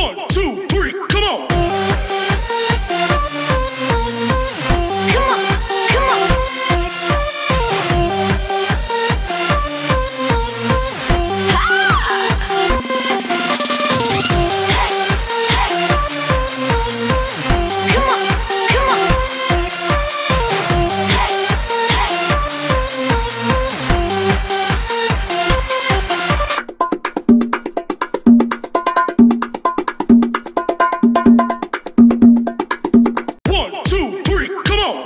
1, 2, 3, come on. Come on, come on. Come on, come on. 1, 2, 3, come on.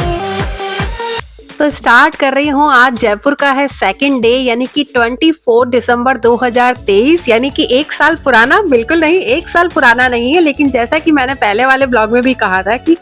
तो start कर रही हूँ। आज जयपुर का है सेकंड डे, यानी कि 24 दिसंबर 2023, यानी कि एक साल पुराना। बिल्कुल नहीं, एक साल पुराना नहीं है, लेकिन जैसा कि मैंने पहले वाले ब्लॉग में भी कहा था कि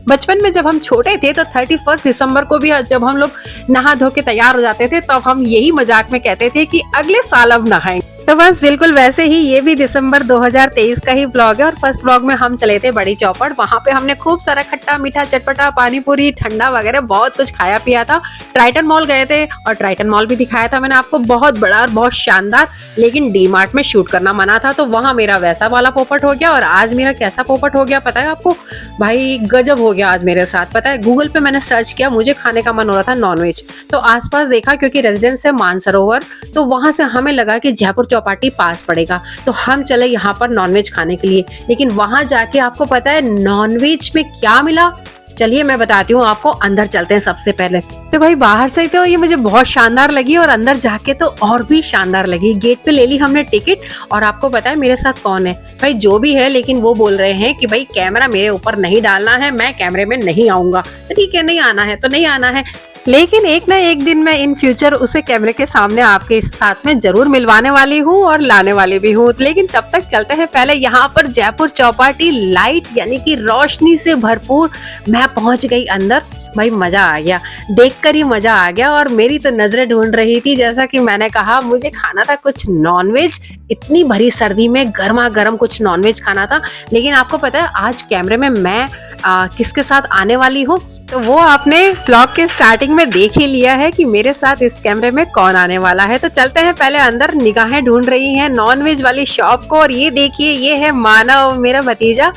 बचपन में जब हम छोटे थे तो 31 दिसंबर को भी जब हम लोग नहा धो के तैयार हो जाते थे तब हम यही मजाक में कहते थे कि अगले साल अब नहाएं। तो बस बिल्कुल वैसे ही ये भी दिसंबर 2023 का ही ब्लॉग है। और फर्स्ट ब्लॉग में हम चले थे बड़ी चौपड़। वहां पे हमने खूब सारा खट्टा मीठा चटपटा पानी पूरी ठंडा वगैरह बहुत कुछ खाया पिया था। ट्राइटन मॉल गए थे और ट्राइटन मॉल भी दिखाया था मैंने आपको, बहुत बड़ा और बहुत शानदार। लेकिन डी मार्ट में शूट करना मना था, तो वहां मेरा वैसा वाला पोपट हो गया। और आज मेरा कैसा पोपट हो गया पता है आपको? भाई गजब हो गया आज मेरे साथ। पता है, गूगल पे मैंने सर्च किया, मुझे खाने का मन हो रहा था नॉनवेज। तो आसपास देखा, क्योंकि रेजिडेंस है मानसरोवर, तो वहां से हमें लगा कि जयपुर चौपाटी पास पड़ेगा, तो हम चले यहाँ पर नॉनवेज खाने के लिए। लेकिन वहां जाके आपको पता है नॉनवेज में क्या मिला? चलिए मैं बताती हूँ आपको। अंदर चलते हैं सबसे पहले। तो भाई बाहर से तो ये मुझे बहुत शानदार लगी और अंदर जाके तो और भी शानदार लगी। गेट पे ले ली हमने टिकट। और आपको पता है मेरे साथ कौन है? भाई जो भी है, लेकिन वो बोल रहे हैं कि भाई कैमरा मेरे ऊपर नहीं डालना है, मैं कैमरे में नहीं आऊंगा। ठीक है, नहीं आना है तो नहीं आना है, लेकिन एक ना एक दिन मैं इन फ्यूचर उसे कैमरे के सामने आपके साथ में जरूर मिलवाने वाली हूँ और लाने वाली भी हूँ। लेकिन तब तक चलते हैं पहले यहाँ पर जयपुर चौपाटी लाइट यानी कि रोशनी से भरपूर। मैं पहुंच गई अंदर। भाई मजा आ गया, देखकर ही मजा आ गया। और मेरी तो नजरें ढूंढ रही थी, जैसा कि मैंने कहा मुझे खाना था कुछ नॉनवेज। इतनी भरी सर्दी में गर्मा गर्म कुछ नॉनवेज खाना था। लेकिन आपको पता है आज कैमरे में मैं किसके साथ आने वाली हूँ? तो वो आपने ब्लॉग के स्टार्टिंग में देख ही लिया है कि मेरे साथ इस कैमरे में कौन आने वाला है। तो चलते हैं पहले अंदर। निगाहें ढूंढ रही हैं नॉनवेज वाली शॉप को। और ये देखिए, ये है मानव, मेरा भतीजा।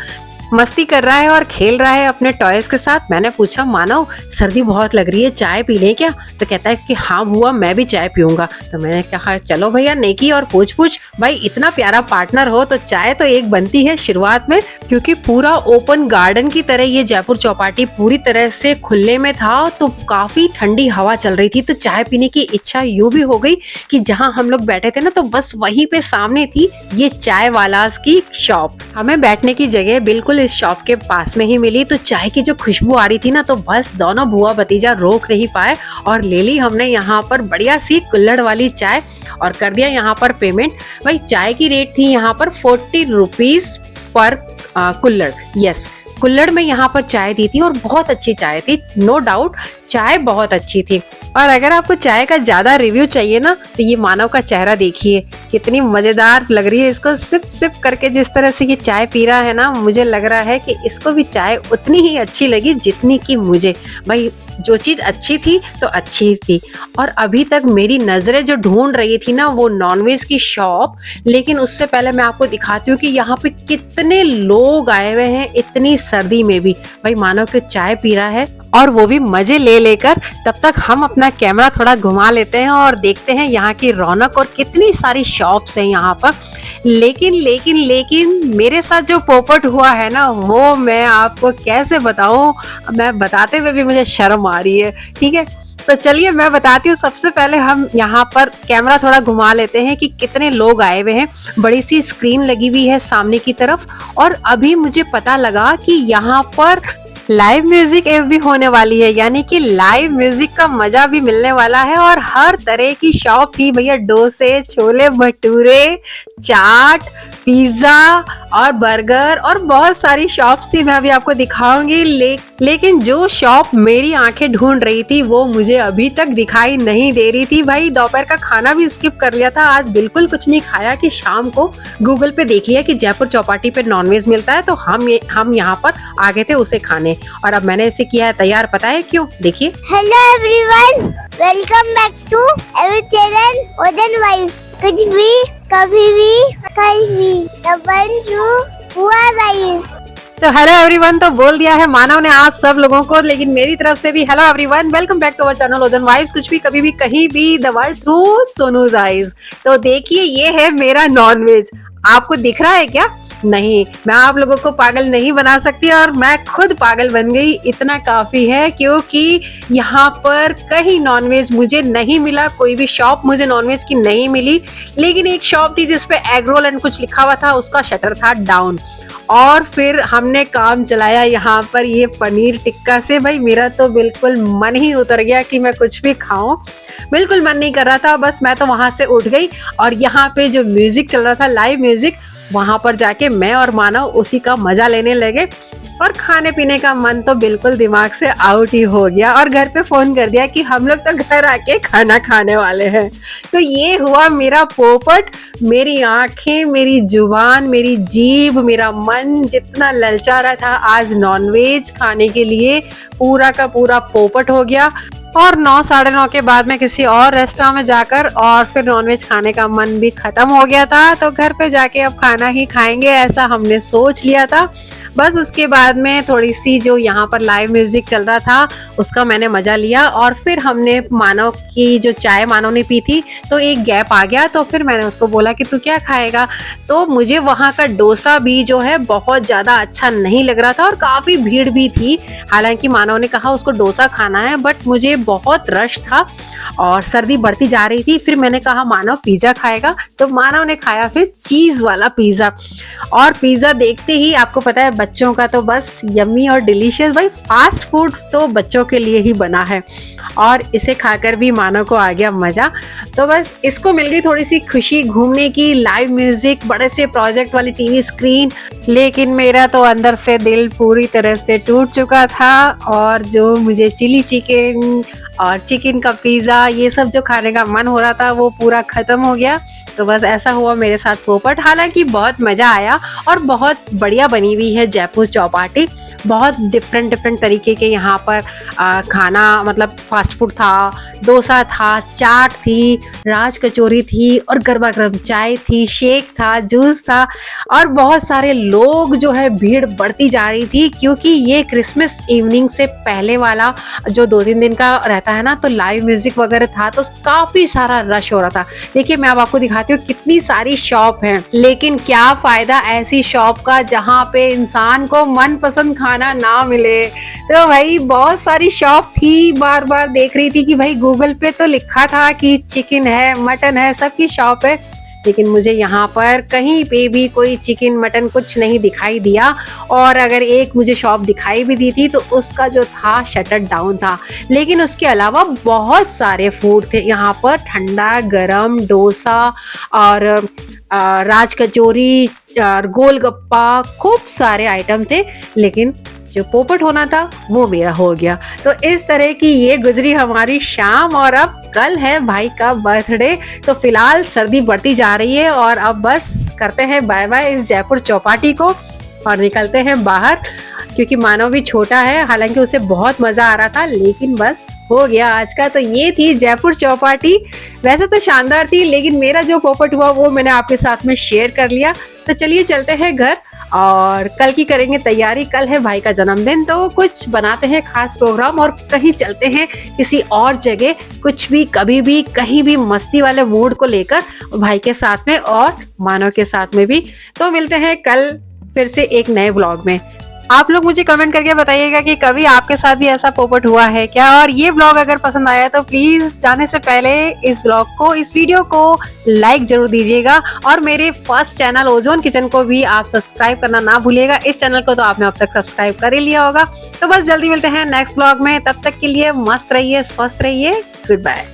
मस्ती कर रहा है और खेल रहा है अपने टॉयज के साथ। मैंने पूछा, मानव सर्दी बहुत लग रही है, चाय पी लें क्या? तो कहता है कि हाँ बुआ, मैं भी चाय पीऊंगा। तो मैंने कहा चलो भैया, नेकी और पूछ पूछ। भाई इतना प्यारा पार्टनर हो तो चाय तो एक बनती है शुरुआत में, क्योंकि पूरा ओपन गार्डन की तरह ये जयपुर चौपाटी पूरी तरह से खुले में था। तो काफी ठंडी हवा चल रही थी, तो चाय पीने की इच्छा यूं भी हो गई कि जहाँ हम लोग बैठे थे ना, तो बस वहीं पे सामने थी ये चाय वालास की शॉप। हमें बैठने की जगह बिल्कुल इस शॉप के पास में ही मिली। तो चाय की जो खुशबू आ रही थी ना, तो बस दोनों बुआ भतीजा रोक नहीं पाए और ले ली हमने यहाँ पर बढ़िया सी कुल्हड़ वाली चाय और कर दिया यहाँ पर पेमेंट। भाई चाय की रेट थी यहाँ पर 40 रुपीज पर कुल्हड़। यस, कुल्हड़ में यहाँ पर चाय दी थी और बहुत अच्छी चाय थी, नो डाउट चाय बहुत अच्छी थी। और अगर आपको चाय का ज्यादा रिव्यू चाहिए ना, तो ये मानव का चेहरा देखिए, कितनी मजेदार लग रही है इसको। सिप सिप करके जिस तरह से ये चाय पी रहा है ना, मुझे लग रहा है कि इसको भी चाय उतनी ही अच्छी लगी जितनी कि मुझे। भाई जो चीज अच्छी थी तो अच्छी थी। और अभी तक मेरी नजरें जो ढूंढ रही थी ना, वो नॉनवेज की शॉप। लेकिन उससे पहले मैं आपको दिखाती हूँ कि यहाँ पे कितने लोग आए हुए हैं इतनी सर्दी में भी। भाई मानव के चाय पी रहा है और वो भी मजे ले लेकर। तब तक हम अपना कैमरा थोड़ा घुमा लेते हैं और देखते हैं यहाँ की रौनक और कितनी सारी शॉप्स हैं यहाँ पर। लेकिन मेरे साथ जो पोपट हुआ है ना, वो मैं आपको कैसे बताऊं? मैं बताते हुए भी मुझे शर्म आ रही है। ठीक है, तो चलिए मैं बताती हूँ। सबसे पहले हम यहाँ पर कैमरा थोड़ा घुमा लेते हैं कि कितने लोग आए हुए हैं। बड़ी सी स्क्रीन लगी हुई है सामने की तरफ। और अभी मुझे पता लगा कि यहाँ पर लाइव म्यूजिक भी होने वाली है, यानी कि लाइव म्यूजिक का मजा भी मिलने वाला है। और हर तरह की शॉप थी भैया, डोसे, छोले भटूरे, चाट, पिज्जा और बर्गर और बहुत सारी शॉप्स थी, मैं अभी आपको दिखाऊंगी। लेकिन जो शॉप मेरी आंखें ढूंढ रही थी वो मुझे अभी तक दिखाई नहीं दे रही थी। भाई दोपहर का खाना भी स्किप कर लिया था, आज बिल्कुल कुछ नहीं खाया कि शाम को गूगल पे देख लिया कि जयपुर चौपाटी पे नॉनवेज मिलता है, तो हम यहाँ पर आ गए थे उसे खाने। और अब मैंने इसे किया है तैयार, पता है क्यों? देखिए। Hello everyone, welcome back to our channel ozone wife. कुछ भी, कभी भी, कहीं भी, 1 2 हुआ तो हेलो एवरीवन, तो बोल दिया है मानव ने आप सब लोगों को, लेकिन मेरी तरफ से भी hello everyone, welcome back to our channel ozone vibes, कुछ भी कभी भी कहीं भी the world through Sonu's eyes. तो देखिए ये है मेरा नॉनवेज, आपको दिख रहा है क्या? नहीं, मैं आप लोगों को पागल नहीं बना सकती और मैं खुद पागल बन गई, इतना काफी है क्योंकि यहाँ पर कहीं नॉनवेज मुझे नहीं मिला, कोई भी शॉप मुझे नॉनवेज की नहीं मिली। लेकिन एक शॉप थी जिसपे एग रोल एंड कुछ लिखा हुआ था, उसका शटर था डाउन। और फिर हमने काम चलाया यहाँ पर ये पनीर टिक्का से। भाई मेरा तो बिल्कुल मन ही उतर गया कि मैं कुछ भी खाऊं, बिल्कुल मन नहीं कर रहा था, बस मैं तो वहां से उठ गई। और यहाँ पे जो म्यूजिक चल रहा था, लाइव म्यूजिक, वहां पर जाके मैं और मानव उसी का मजा लेने लगे और खाने पीने का मन तो बिल्कुल दिमाग से आउट ही हो गया। और घर पे फोन कर दिया कि हम लोग तो घर आके खाना खाने वाले हैं। तो ये हुआ मेरा पोपट, मेरी आंखें, मेरी जुबान, मेरी जीभ, मेरा मन जितना ललचा रहा था आज नॉनवेज खाने के लिए, पूरा का पूरा पोपट हो गया। और 9 साढ़े 9 के बाद में किसी और रेस्टोरेंट में जाकर और फिर नॉनवेज खाने का मन भी खत्म हो गया था। तो घर पे जाके अब खाना ही खाएंगे ऐसा हमने सोच लिया था। बस उसके बाद में थोड़ी सी जो यहाँ पर लाइव म्यूजिक चल रहा था उसका मैंने मजा लिया। और फिर हमने मानव की जो चाय मानव ने पी थी तो एक गैप आ गया, तो फिर मैंने उसको बोला कि तू क्या खाएगा। तो मुझे वहाँ का डोसा भी जो है बहुत ज़्यादा अच्छा नहीं लग रहा था और काफ़ी भीड़ भी थी। हालांकि मानव ने कहा उसको डोसा खाना है, बट मुझे बहुत रश था और सर्दी बढ़ती जा रही थी। फिर मैंने कहा मानव पिज़्ज़ा खाएगा, तो मानव ने खाया फिर चीज़ वाला पिज़्ज़ा। और पिज़्ज़ा देखते ही आपको पता है बच्चों का तो बस यम्मी और डिलीशियस, भाई फास्ट फूड तो बच्चों के लिए ही बना है। और इसे खाकर भी मानव को आ गया मजा। तो बस इसको मिल गई थोड़ी सी खुशी घूमने की, लाइव म्यूजिक, बड़े से प्रोजेक्ट वाली टीवी स्क्रीन। लेकिन मेरा तो अंदर से दिल पूरी तरह से टूट चुका था और जो मुझे चिली चिकन और चिकन का पिज्जा ये सब जो खाने का मन हो रहा था वो पूरा खत्म हो गया। तो बस ऐसा हुआ मेरे साथ पोपट। हालांकि बहुत मजा आया और बहुत बढ़िया बनी हुई है जयपुर चौपाटी। बहुत डिफरेंट तरीके के यहाँ पर खाना, मतलब फास्ट फूड था, डोसा था, चाट थी, राज कचौरी थी और गर्मा गर्म चाय थी, शेक था, जूस था। और बहुत सारे लोग जो है भीड़ बढ़ती जा रही थी क्योंकि ये क्रिसमस इवनिंग से पहले वाला जो 2-3 दिन का रहता है ना, तो लाइव म्यूजिक वगैरह था, तो काफी सारा रश हो रहा था। देखिए मैं अब आपको दिखाती हूँ कितनी सारी शॉप हैं, लेकिन क्या फायदा ऐसी शॉप का जहाँ पे इंसान को मनपसंद खाना ना मिले। तो भाई बहुत सारी शॉप थी, बार बार देख रही थी कि भाई गूगल पे तो लिखा था कि चिकन है, मटन है, सबकी शॉप है, लेकिन मुझे यहाँ पर कहीं पे भी कोई चिकन मटन कुछ नहीं दिखाई दिया। और अगर एक मुझे शॉप दिखाई भी दी थी तो उसका जो था शटर डाउन था। लेकिन उसके अलावा बहुत सारे फूड थे यहाँ पर, ठंडा गरम डोसा और राज कचौरी और गोलगप्पा, खूब सारे आइटम थे। लेकिन जो पोपट होना था वो मेरा हो गया। तो इस तरह की ये गुजरी हमारी शाम। और अब कल है भाई का बर्थडे, तो फिलहाल सर्दी बढ़ती जा रही है और अब बस करते हैं बाय बाय इस जयपुर चौपाटी को और निकलते हैं बाहर, क्योंकि मानव भी छोटा है। हालांकि उसे बहुत मजा आ रहा था, लेकिन बस हो गया आज का। तो ये थी जयपुर चौपाटी, वैसे तो शानदार थी, लेकिन मेरा जो पोपट हुआ वो मैंने आपके साथ में शेयर कर लिया। तो चलिए चलते हैं घर और कल की करेंगे तैयारी। कल है भाई का जन्मदिन, तो कुछ बनाते हैं खास प्रोग्राम और कहीं चलते हैं किसी और जगह, कुछ भी कभी भी कहीं भी मस्ती वाले मूड को लेकर, भाई के साथ में और मानव के साथ में भी। तो मिलते हैं कल फिर से एक नए व्लॉग में। आप लोग मुझे कमेंट करके बताइएगा कि कभी आपके साथ भी ऐसा पोपट हुआ है क्या। और ये व्लॉग अगर पसंद आया तो प्लीज जाने से पहले इस व्लॉग को, इस वीडियो को लाइक जरूर दीजिएगा और मेरे फर्स्ट चैनल ओजोन किचन को भी आप सब्सक्राइब करना ना भूलिएगा। इस चैनल को तो आपने अब तक सब्सक्राइब कर ही लिया होगा। तो बस जल्दी मिलते हैं नेक्स्ट व्लॉग में, तब तक के लिए मस्त रहिए, स्वस्थ रहिए, गुड बाय।